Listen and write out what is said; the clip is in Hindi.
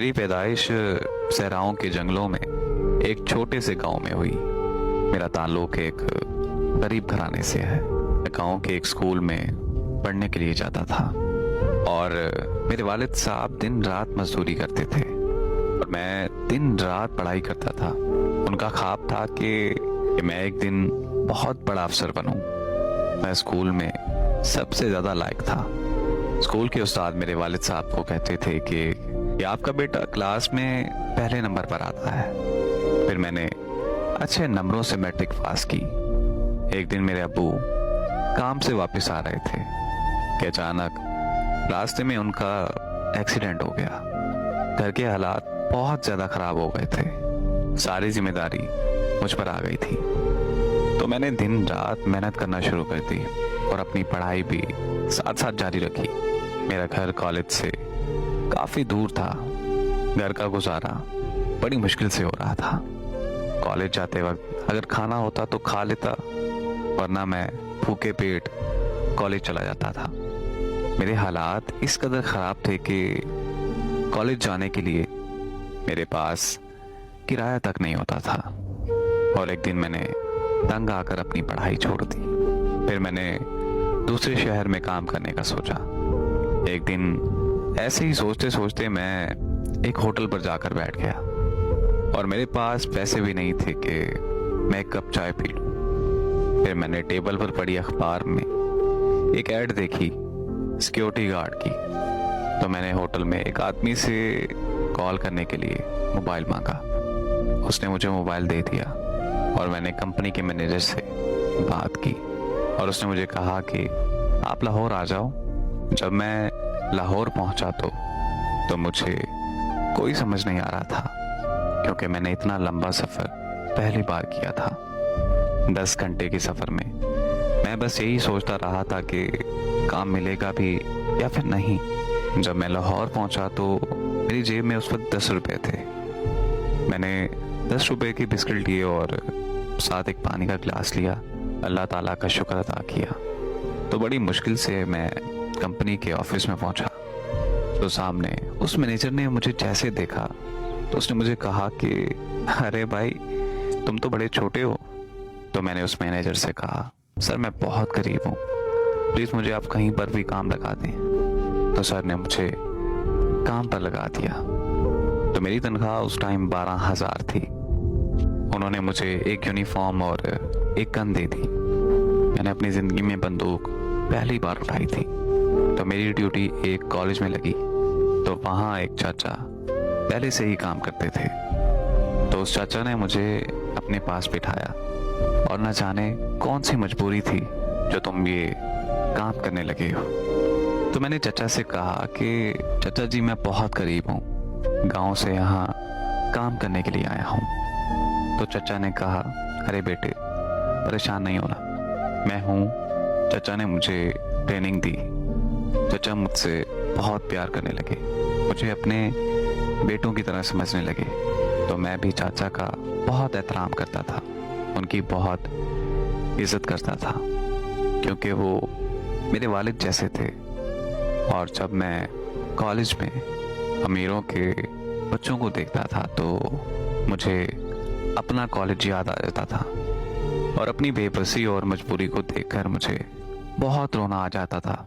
मेरी पैदाइश सहराओं के जंगलों में एक छोटे से गांव में हुई। मेरा ताल्लुक एक गरीब घराने से है। मैं गांव के एक स्कूल में पढ़ने के लिए जाता था और मेरे वालिद साहब दिन रात मजदूरी करते थे और मैं दिन रात पढ़ाई करता था। उनका ख्वाब था कि मैं एक दिन बहुत बड़ा अफसर बनूं। मैं स्कूल में सबसे ज़्यादा लायक था। स्कूल के उस्ताद मेरे वालिद साहब को कहते थे कि आपका बेटा क्लास में पहले नंबर पर आता है। फिर मैंने अच्छे नंबरों से मैट्रिक पास की। एक दिन मेरे अब्बू काम से वापस आ रहे थे कि अचानक रास्ते में उनका एक्सीडेंट हो गया। घर के हालात बहुत ज़्यादा ख़राब हो गए थे। सारी जिम्मेदारी मुझ पर आ गई थी, तो मैंने दिन रात मेहनत करना शुरू कर दी और अपनी पढ़ाई भी साथ साथ जारी रखी। मेरा घर कॉलेज से काफ़ी दूर था। घर का गुजारा बड़ी मुश्किल से हो रहा था। कॉलेज जाते वक्त अगर खाना होता तो खा लेता, वरना मैं भूखे पेट कॉलेज चला जाता था। मेरे हालात इस कदर ख़राब थे कि कॉलेज जाने के लिए मेरे पास किराया तक नहीं होता था। और एक दिन मैंने तंग आकर अपनी पढ़ाई छोड़ दी। फिर मैंने दूसरे शहर में काम करने का सोचा। एक दिन ऐसे ही सोचते सोचते मैं एक होटल पर जाकर बैठ गया और मेरे पास पैसे भी नहीं थे कि मैं एक कप चाय पी लूं। फिर मैंने टेबल पर पड़ी अखबार में एक ऐड देखी सिक्योरिटी गार्ड की, तो मैंने होटल में एक आदमी से कॉल करने के लिए मोबाइल मांगा। उसने मुझे मोबाइल दे दिया और मैंने कंपनी के मैनेजर से बात की और उसने मुझे कहा कि आप लाहौर आ जाओ। जब मैं लाहौर पहुंचा तो मुझे कोई समझ नहीं आ रहा था, क्योंकि मैंने इतना लंबा सफ़र पहली बार किया था। 10 घंटे के सफ़र में मैं बस यही सोचता रहा था कि काम मिलेगा भी या फिर नहीं। जब मैं लाहौर पहुंचा तो मेरी जेब में उस वक्त 10 रुपये थे। मैंने 10 रुपये की बिस्किट लिए और साथ एक पानी का गिलास लिया। अल्लाह ताला का शुक्र अदा किया तो बड़ी मुश्किल से मैं कंपनी के ऑफिस में पहुंचा। तो सामने उस मैनेजर ने मुझे जैसे देखा तो उसने मुझे कहा कि अरे भाई, तुम तो बड़े छोटे हो। तो मैंने उस मैनेजर से कहा, सर मैं बहुत गरीब हूँ, प्लीज़ मुझे आप कहीं पर भी काम लगा दें। तो सर ने मुझे काम पर लगा दिया। तो मेरी तनख्वाह उस टाइम 12,000 थी। उन्होंने मुझे एक यूनिफॉर्म और एक गन दे दी। मैंने अपनी ज़िंदगी में बंदूक पहली बार उठाई थी। तो मेरी ड्यूटी एक कॉलेज में लगी। तो वहाँ एक चाचा पहले से ही काम करते थे। तो उस चाचा ने मुझे अपने पास बिठाया और न जाने कौन सी मजबूरी थी जो तुम ये काम करने लगे हो। तो मैंने चाचा से कहा कि चाचा जी, मैं बहुत गरीब हूँ, गांव से यहाँ काम करने के लिए आया हूँ। तो चाचा ने कहा, अरे बेटे परेशान नहीं होना, मैं हूँ। चाचा ने मुझे ट्रेनिंग दी। चाचा मुझसे बहुत प्यार करने लगे, मुझे अपने बेटों की तरह समझने लगे। तो मैं भी चाचा का बहुत एहतराम करता था, उनकी बहुत इज्जत करता था, क्योंकि वो मेरे वालिद जैसे थे। और जब मैं कॉलेज में अमीरों के बच्चों को देखता था तो मुझे अपना कॉलेज याद आ जाता था और अपनी बेबसी और मजबूरी को देखकर मुझे बहुत रोना आ जाता था।